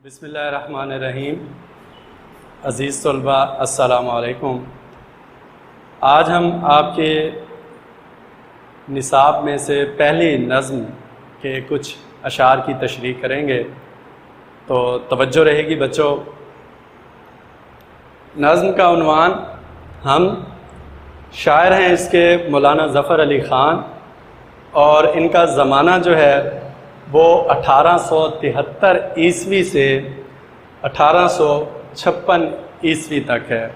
بسم اللہ الرحمن الرحیم۔ عزیز طلباء السلام علیکم۔ آج ہم آپ کے نصاب میں سے پہلی نظم کے کچھ اشعار کی تشریح کریں گے، تو توجہ رہے گی بچوں۔ نظم کا عنوان، ہم شاعر ہیں اس کے مولانا ظفر علی خان، اور ان کا زمانہ جو ہے وہ 1873 عیسوی سے 1856 عیسوی تک ہے،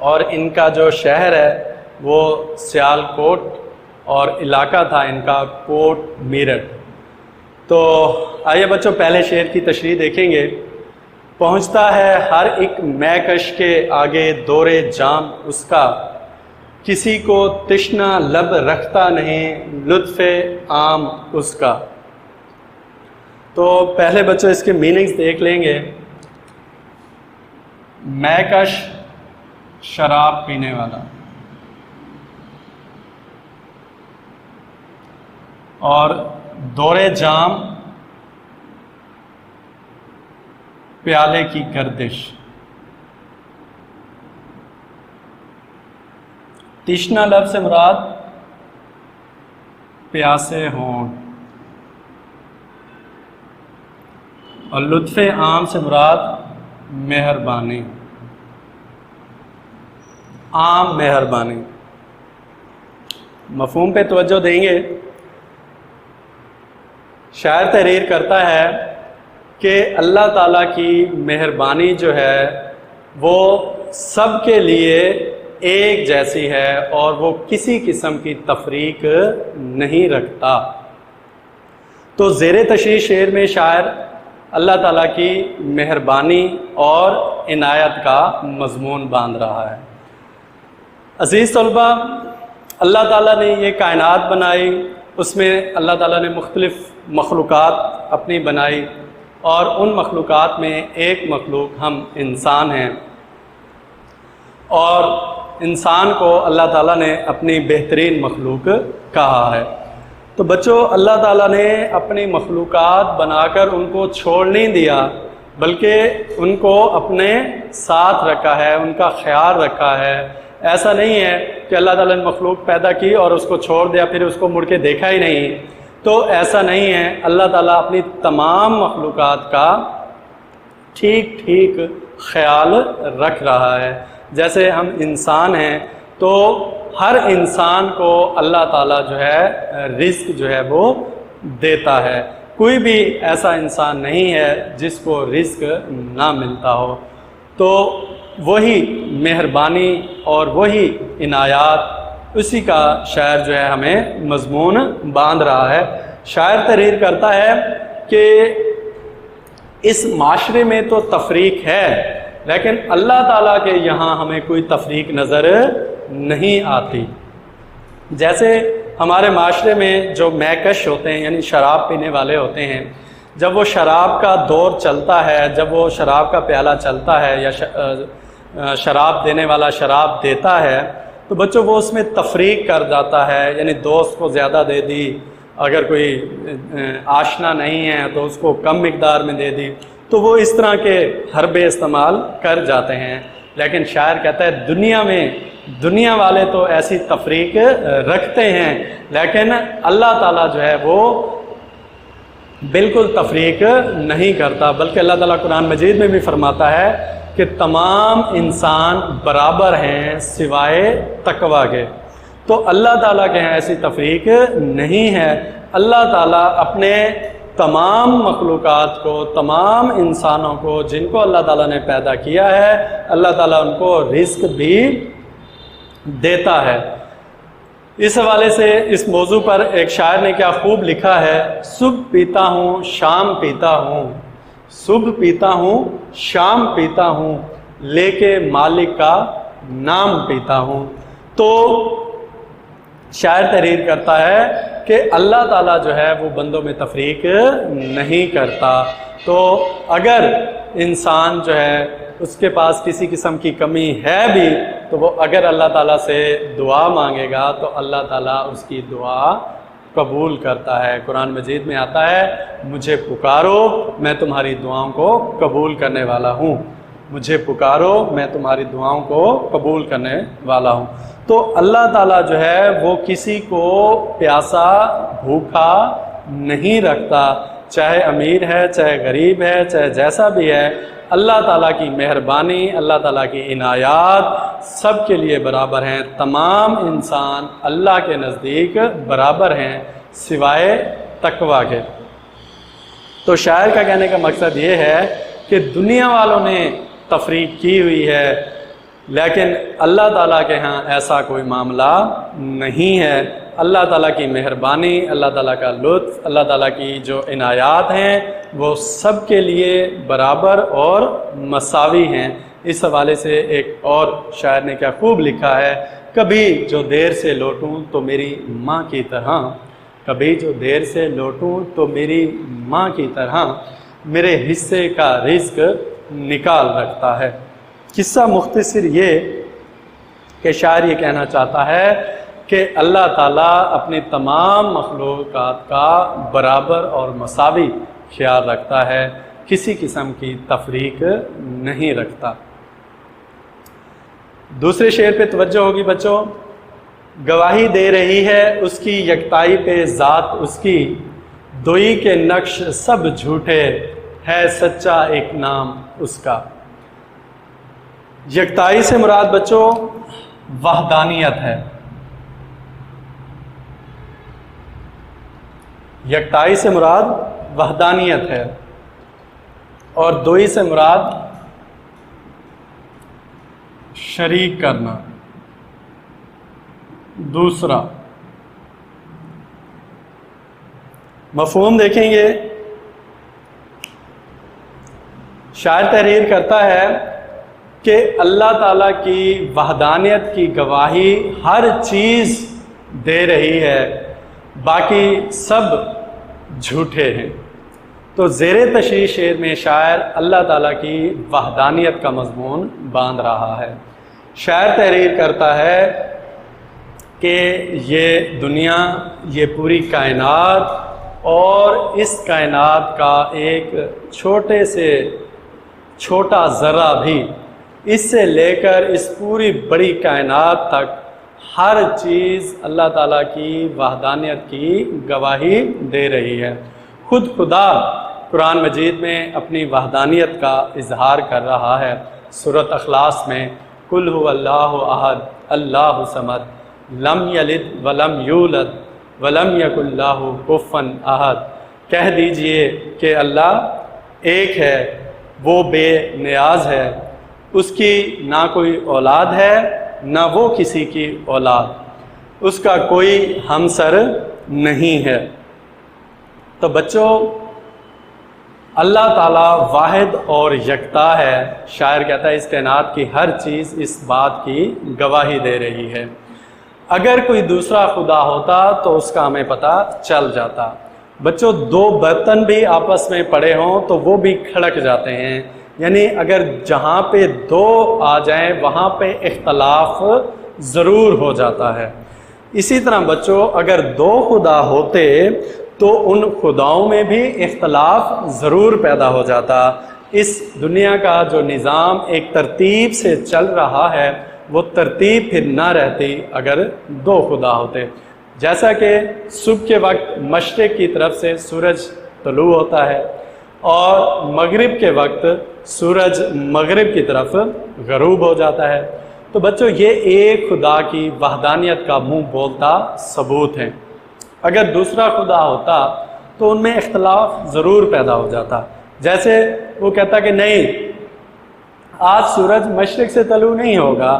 اور ان کا جو شہر ہے وہ سیال کوٹ، اور علاقہ تھا ان کا کوٹ میرٹھ۔ تو آئیے بچوں پہلے شعر کی تشریح دیکھیں گے۔ پہنچتا ہے ہر ایک مہکش کے آگے دور جام اس کا، کسی کو تشنہ لب رکھتا نہیں لطف عام اس کا۔ تو پہلے بچوں اس کے میننگز دیکھ لیں گے۔ مہکش شراب پینے والا، اور دور جام پیالے کی گردش۔ تشنہ لب سے مراد پیاسے ہونٹ، اور لطف عام سے مراد مہربانی، عام مہربانی۔ مفہوم پہ توجہ دیں گے۔ شاعر تحریر کرتا ہے کہ اللہ تعالیٰ کی مہربانی جو ہے وہ سب کے لیے ایک جیسی ہے، اور وہ کسی قسم کی تفریق نہیں رکھتا۔ تو زیر تشریح شعر میں شاعر اللہ تعالیٰ کی مہربانی اور عنایت کا مضمون باندھ رہا ہے۔ عزیز طلباء، اللہ تعالیٰ نے یہ کائنات بنائی، اس میں اللہ تعالیٰ نے مختلف مخلوقات اپنی بنائی، اور ان مخلوقات میں ایک مخلوق ہم انسان ہیں، اور انسان کو اللہ تعالیٰ نے اپنی بہترین مخلوق کہا ہے۔ تو بچوں، اللہ تعالیٰ نے اپنی مخلوقات بنا کر ان کو چھوڑ نہیں دیا، بلکہ ان کو اپنے ساتھ رکھا ہے، ان کا خیال رکھا ہے۔ ایسا نہیں ہے کہ اللہ تعالیٰ نے مخلوق پیدا کی اور اس کو چھوڑ دیا، پھر اس کو مڑ کے دیکھا ہی نہیں۔ تو ایسا نہیں ہے، اللہ تعالیٰ اپنی تمام مخلوقات کا ٹھیک ٹھیک خیال رکھ رہا ہے۔ جیسے ہم انسان ہیں، تو ہر انسان کو اللہ تعالیٰ جو ہے رزق جو ہے وہ دیتا ہے۔ کوئی بھی ایسا انسان نہیں ہے جس کو رزق نہ ملتا ہو۔ تو وہی مہربانی اور وہی عنایات، اسی کا شاعر جو ہے ہمیں مضمون باندھ رہا ہے۔ شاعر تحریر کرتا ہے کہ اس معاشرے میں تو تفریق ہے، لیکن اللہ تعالیٰ کے یہاں ہمیں کوئی تفریق نظر نہیں آتی۔ جیسے ہمارے معاشرے میں جو مہکش ہوتے ہیں، یعنی شراب پینے والے ہوتے ہیں، جب وہ شراب کا دور چلتا ہے، جب وہ شراب کا پیالہ چلتا ہے، یا شراب دینے والا شراب دیتا ہے، تو بچوں وہ اس میں تفریق کر جاتا ہے، یعنی دوست کو زیادہ دے دی، اگر کوئی آشنا نہیں ہے تو اس کو کم مقدار میں دے دی، تو وہ اس طرح کے حربے استعمال کر جاتے ہیں۔ لیکن شاعر کہتا ہے دنیا والے تو ایسی تفریق رکھتے ہیں، لیکن اللہ تعالیٰ جو ہے وہ بالکل تفریق نہیں کرتا، بلکہ اللہ تعالیٰ قرآن مجید میں بھی فرماتا ہے کہ تمام انسان برابر ہیں سوائے تقوی کے۔ تو اللہ تعالیٰ کے یہاں ایسی تفریق نہیں ہے۔ اللہ تعالیٰ اپنے تمام مخلوقات کو، تمام انسانوں کو جن کو اللہ تعالیٰ نے پیدا کیا ہے، اللہ تعالیٰ ان کو رزق بھی دیتا ہے۔ اس حوالے سے اس موضوع پر ایک شاعر نے کیا خوب لکھا ہے: صبح پیتا ہوں شام پیتا ہوں، صبح پیتا ہوں شام پیتا ہوں، لے کے مالک کا نام پیتا ہوں۔ تو شاعر تحریر کرتا ہے کہ اللہ تعالیٰ جو ہے وہ بندوں میں تفریق نہیں کرتا۔ تو اگر انسان جو ہے اس کے پاس کسی قسم کی کمی ہے بھی، تو وہ اگر اللہ تعالیٰ سے دعا مانگے گا تو اللہ تعالیٰ اس کی دعا قبول کرتا ہے۔ قرآن مجید میں آتا ہے مجھے پکارو میں تمہاری دعاؤں کو قبول کرنے والا ہوں، مجھے پکارو میں تمہاری دعاؤں کو قبول کرنے والا ہوں۔ تو اللہ تعالیٰ جو ہے وہ کسی کو پیاسا بھوکا نہیں رکھتا، چاہے امیر ہے چاہے غریب ہے چاہے جیسا بھی ہے۔ اللہ تعالیٰ کی مہربانی، اللہ تعالیٰ کی عنایات سب کے لیے برابر ہیں، تمام انسان اللہ کے نزدیک برابر ہیں سوائے تقویٰ کے۔ تو شاعر کا کہنے کا مقصد یہ ہے کہ دنیا والوں نے تفریق کی ہوئی ہے، لیکن اللہ تعالیٰ کے ہاں ایسا کوئی معاملہ نہیں ہے۔ اللہ تعالیٰ کی مہربانی، اللہ تعالیٰ کا لطف، اللہ تعالیٰ کی جو عنایات ہیں وہ سب کے لیے برابر اور مساوی ہیں۔ اس حوالے سے ایک اور شاعر نے کیا خوب لکھا ہے، کبھی جو دیر سے لوٹوں تو میری ماں کی طرح، کبھی جو دیر سے لوٹوں تو میری ماں کی طرح میرے حصے کا رزق نکال رکھتا ہے۔ قصہ مختصر یہ کہ شاعر یہ کہنا چاہتا ہے کہ اللہ تعالیٰ اپنی تمام مخلوقات کا برابر اور مساوی خیال رکھتا ہے، کسی قسم کی تفریق نہیں رکھتا۔ دوسرے شعر پہ توجہ ہوگی بچوں، گواہی دے رہی ہے اس کی یکتائی پہ ذات اس کی، دوئی کے نقش سب جھوٹے، ہے سچا ایک نام اس کا۔ یکتائی سے مراد بچوں وحدانیت ہے، یکتائی سے مراد وحدانیت ہے، اور دوئی سے مراد شریک کرنا۔ دوسرا مفہوم دیکھیں گے، شاعر تحریر کرتا ہے کہ اللہ تعالیٰ کی وحدانیت کی گواہی ہر چیز دے رہی ہے، باقی سب جھوٹے ہیں۔ تو زیر تشریح شعر میں شاعر اللہ تعالیٰ کی وحدانیت کا مضمون باندھ رہا ہے۔ شاعر تحریر کرتا ہے کہ یہ دنیا، یہ پوری کائنات اور اس کائنات کا ایک چھوٹے سے چھوٹا ذرہ بھی، اس سے لے کر اس پوری بڑی کائنات تک ہر چیز اللہ تعالیٰ کی وحدانیت کی گواہی دے رہی ہے۔ خود خدا قرآن مجید میں اپنی وحدانیت کا اظہار کر رہا ہے۔ سورۃ اخلاص میں قل هو اللہ احد اللہ صمد لم یلد ولم یولد ولم یکن لہ کفوا احد، کہہ دیجئے کہ اللہ ایک ہے، وہ بے نیاز ہے، اس کی نہ کوئی اولاد ہے نہ وہ کسی کی اولاد، اس کا کوئی ہمسر نہیں ہے۔ تو بچوں اللہ تعالیٰ واحد اور یکتا ہے۔ شاعر کہتا ہے اس کائنات کی ہر چیز اس بات کی گواہی دے رہی ہے۔ اگر کوئی دوسرا خدا ہوتا تو اس کا ہمیں پتہ چل جاتا۔ بچوں دو برتن بھی آپس میں پڑے ہوں تو وہ بھی کھڑک جاتے ہیں، یعنی اگر جہاں پہ دو آ جائیں وہاں پہ اختلاف ضرور ہو جاتا ہے۔ اسی طرح بچوں اگر دو خدا ہوتے تو ان خداؤں میں بھی اختلاف ضرور پیدا ہو جاتا۔ اس دنیا کا جو نظام ایک ترتیب سے چل رہا ہے وہ ترتیب پھر نہ رہتی اگر دو خدا ہوتے۔ جیسا کہ صبح کے وقت مشرق کی طرف سے سورج طلوع ہوتا ہے اور مغرب کے وقت سورج مغرب کی طرف غروب ہو جاتا ہے، تو بچوں یہ ایک خدا کی وحدانیت کا منہ بولتا ثبوت ہے۔ اگر دوسرا خدا ہوتا تو ان میں اختلاف ضرور پیدا ہو جاتا، جیسے وہ کہتا کہ نہیں آج سورج مشرق سے طلوع نہیں ہوگا،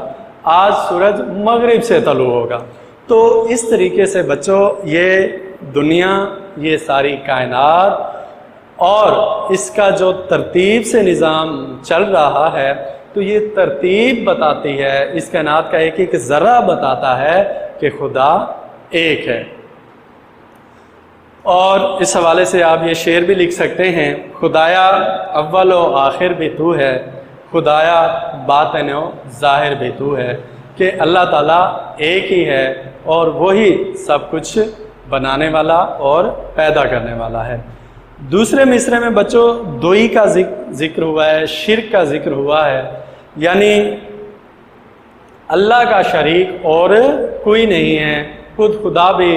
آج سورج مغرب سے طلوع ہوگا۔ تو اس طریقے سے بچوں یہ دنیا، یہ ساری کائنات اور اس کا جو ترتیب سے نظام چل رہا ہے تو یہ ترتیب بتاتی ہے، اس کائنات کا ایک ایک ذرہ بتاتا ہے کہ خدا ایک ہے۔ اور اس حوالے سے آپ یہ شعر بھی لکھ سکتے ہیں، خدایا اول و آخر بھی تو ہے، خدایا باطن و ظاہر بھی تو ہے، کہ اللہ تعالیٰ ایک ہی ہے اور وہی سب کچھ بنانے والا اور پیدا کرنے والا ہے۔ دوسرے مصرعے میں بچوں دوئی کا ذکر ہوا ہے، شرک کا ذکر ہوا ہے، یعنی اللہ کا شریک اور کوئی نہیں ہے، خود خدا بھی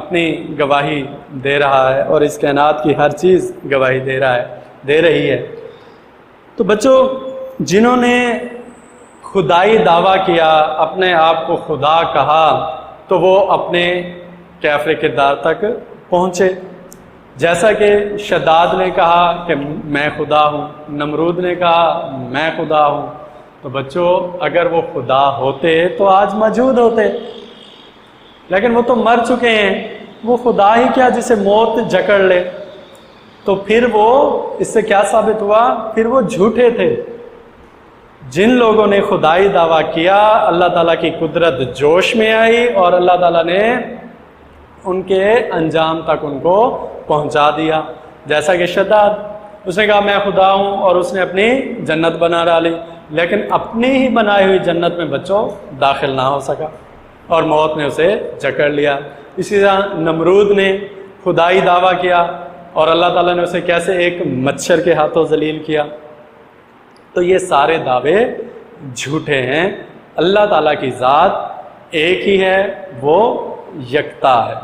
اپنی گواہی دے رہا ہے اور اس کائنات کی ہر چیز گواہی دے رہی ہے۔ تو بچوں جنہوں نے خدائی دعویٰ کیا، اپنے آپ کو خدا کہا، تو وہ اپنے کیفر کردار تک پہنچے، جیسا کہ شداد نے کہا کہ میں خدا ہوں، نمرود نے کہا میں خدا ہوں۔ تو بچوں اگر وہ خدا ہوتے تو آج موجود ہوتے، لیکن وہ تو مر چکے ہیں، وہ خدا ہی کیا جسے موت جکڑ لے، تو پھر وہ اس سے کیا ثابت ہوا؟ پھر وہ جھوٹے تھے۔ جن لوگوں نے خدائی دعویٰ کیا، اللہ تعالیٰ کی قدرت جوش میں آئی اور اللہ تعالیٰ نے ان کے انجام تک ان کو پہنچا دیا، جیسا کہ شداد، اس نے کہا میں خدا ہوں اور اس نے اپنی جنت بنا ڈالی، لیکن اپنی ہی بنائی ہوئی جنت میں بچوں داخل نہ ہو سکا اور موت نے اسے جکڑ لیا۔ اسی طرح نمرود نے خدائی دعویٰ کیا اور اللہ تعالیٰ نے اسے کیسے ایک مچھر کے ہاتھوں ذلیل کیا۔ تو یہ سارے دعوے جھوٹے ہیں، اللہ تعالیٰ کی ذات ایک ہی ہے، وہ یکتا ہے۔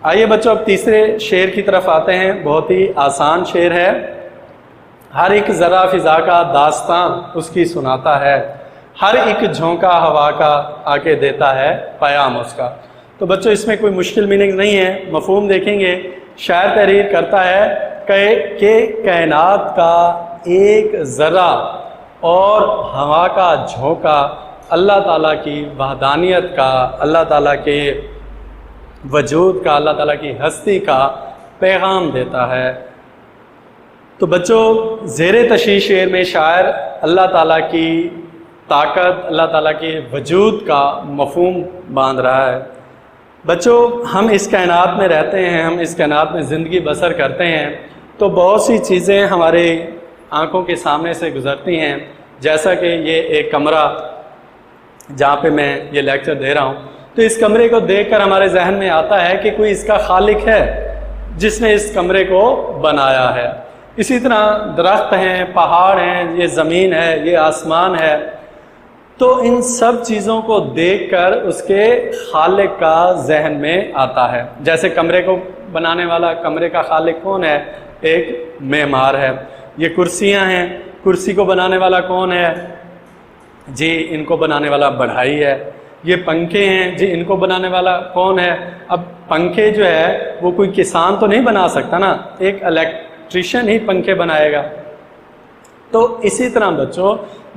آئیے بچوں اب تیسرے شعر کی طرف آتے ہیں، بہت ہی آسان شعر ہے۔ ہر ایک ذرہ فضا کا داستان اس کی سناتا ہے، ہر ایک جھونکا ہوا کا آ کے دیتا ہے پیام اس کا۔ تو بچوں اس میں کوئی مشکل میننگ نہیں ہے، مفہوم دیکھیں گے۔ شاعر تحریر کرتا ہے کہ کائنات کا ایک ذرہ اور ہوا کا جھونکا اللہ تعالیٰ کی وحدانیت کا، اللہ تعالیٰ کے وجود کا، اللہ تعالیٰ کی ہستی کا پیغام دیتا ہے۔ تو بچوں زیر تشریح شعر میں شاعر اللہ تعالیٰ کی طاقت، اللہ تعالیٰ کے وجود کا مفہوم باندھ رہا ہے۔ بچوں ہم اس کائنات میں رہتے ہیں، ہم اس کائنات میں زندگی بسر کرتے ہیں، تو بہت سی چیزیں ہمارے آنکھوں کے سامنے سے گزرتی ہیں، جیسا کہ یہ ایک کمرہ جہاں پہ میں یہ لیکچر دے رہا ہوں، تو اس کمرے کو دیکھ کر ہمارے ذہن میں آتا ہے کہ کوئی اس کا خالق ہے جس نے اس کمرے کو بنایا ہے۔ اسی طرح درخت ہیں، پہاڑ ہیں، یہ زمین ہے، یہ آسمان ہے، تو ان سب چیزوں کو دیکھ کر اس کے خالق کا ذہن میں آتا ہے۔ جیسے کمرے کو بنانے والا، کمرے کا خالق کون ہے؟ ایک معمار ہے۔ یہ کرسیاں ہیں، کرسی کو بنانے والا کون ہے؟ جی ان کو بنانے والا بڑھائی ہے۔ یہ پنکھے ہیں، جی ان کو بنانے والا کون ہے؟ اب پنکھے جو ہے وہ کوئی کسان تو نہیں بنا سکتا نا، ایک الیکٹریشین ہی پنکھے بنائے گا۔ تو اسی طرح بچوں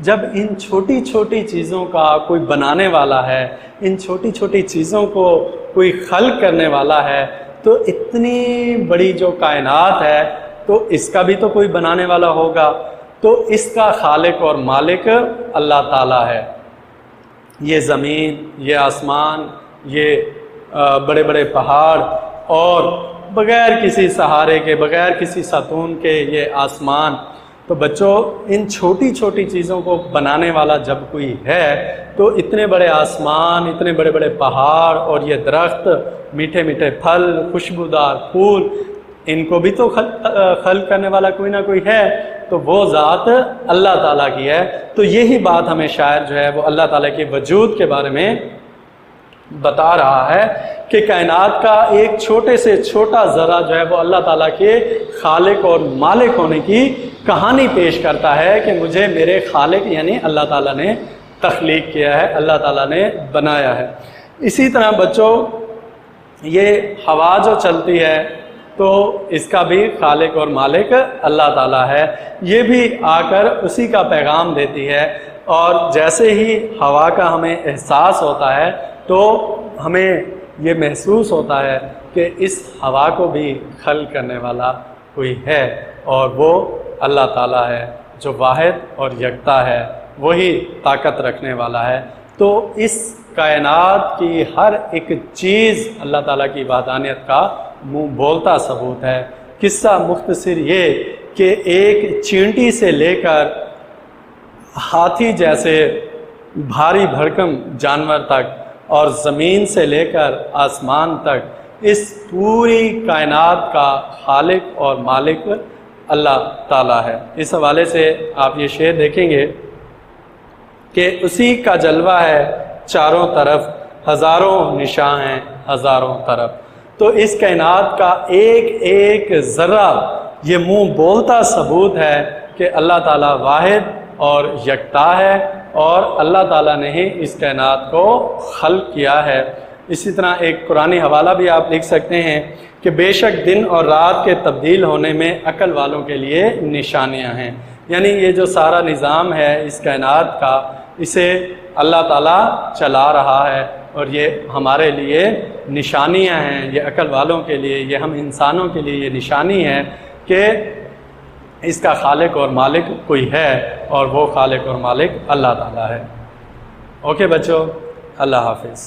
جب ان چھوٹی چھوٹی چیزوں کا کوئی بنانے والا ہے، ان چھوٹی چھوٹی چیزوں کو کوئی خلق کرنے والا ہے، تو اتنی بڑی جو کائنات ہے تو اس کا بھی تو کوئی بنانے والا ہوگا، تو اس کا خالق اور مالک اللہ تعالیٰ ہے۔ یہ زمین، یہ آسمان، یہ بڑے بڑے پہاڑ اور بغیر کسی سہارے کے، بغیر کسی ستون کے یہ آسمان، تو بچوں ان چھوٹی چھوٹی چیزوں کو بنانے والا جب کوئی ہے تو اتنے بڑے آسمان، اتنے بڑے بڑے پہاڑ اور یہ درخت، میٹھے میٹھے پھل، خوشبودار پھول، ان کو بھی تو خلق کرنے والا کوئی نہ کوئی ہے، تو وہ ذات اللہ تعالیٰ کی ہے۔ تو یہی بات ہمیں شاعر جو ہے وہ اللہ تعالیٰ کے وجود کے بارے میں بتا رہا ہے کہ کائنات کا ایک چھوٹے سے چھوٹا ذرہ جو ہے وہ اللہ تعالیٰ کے خالق اور مالک ہونے کی کہانی پیش کرتا ہے کہ مجھے میرے خالق یعنی اللہ تعالیٰ نے تخلیق کیا ہے، اللہ تعالیٰ نے بنایا ہے۔ اسی طرح بچوں یہ ہوا جو چلتی ہے تو اس کا بھی خالق اور مالک اللہ تعالیٰ ہے، یہ بھی آ کر اسی کا پیغام دیتی ہے، اور جیسے ہی ہوا کا ہمیں احساس ہوتا ہے تو ہمیں یہ محسوس ہوتا ہے کہ اس ہوا کو بھی خلق کرنے والا کوئی ہے، اور وہ اللہ تعالیٰ ہے جو واحد اور یکتا ہے، وہی طاقت رکھنے والا ہے۔ تو اس کائنات کی ہر ایک چیز اللہ تعالیٰ کی وحدانیت کا منہ بولتا ثبوت ہے۔ قصہ مختصر یہ کہ ایک چینٹی سے لے کر ہاتھی جیسے بھاری بھرکم جانور تک اور زمین سے لے کر آسمان تک اس پوری کائنات کا خالق اور مالک اللہ تعالیٰ ہے۔ اس حوالے سے آپ یہ شعر دیکھیں گے کہ اسی کا جلوہ ہے چاروں طرف، ہزاروں نشاں ہیں ہزاروں طرف۔ تو اس کائنات کا ایک ایک ذرہ یہ منہ بولتا ثبوت ہے کہ اللہ تعالیٰ واحد اور یکتا ہے، اور اللہ تعالیٰ نے ہی اس کائنات کو خلق کیا ہے۔ اسی طرح ایک قرآنی حوالہ بھی آپ لکھ سکتے ہیں کہ بے شک دن اور رات کے تبدیل ہونے میں عقل والوں کے لیے نشانیاں ہیں۔ یعنی یہ جو سارا نظام ہے اس کائنات کا، اسے اللہ تعالیٰ چلا رہا ہے، اور یہ ہمارے لیے نشانیاں ہیں، یہ عقل والوں کے لیے، یہ ہم انسانوں کے لیے یہ نشانی ہے کہ اس کا خالق اور مالک کوئی ہے، اور وہ خالق اور مالک اللہ تعالیٰ ہے۔ اوکے بچوں، اللہ حافظ۔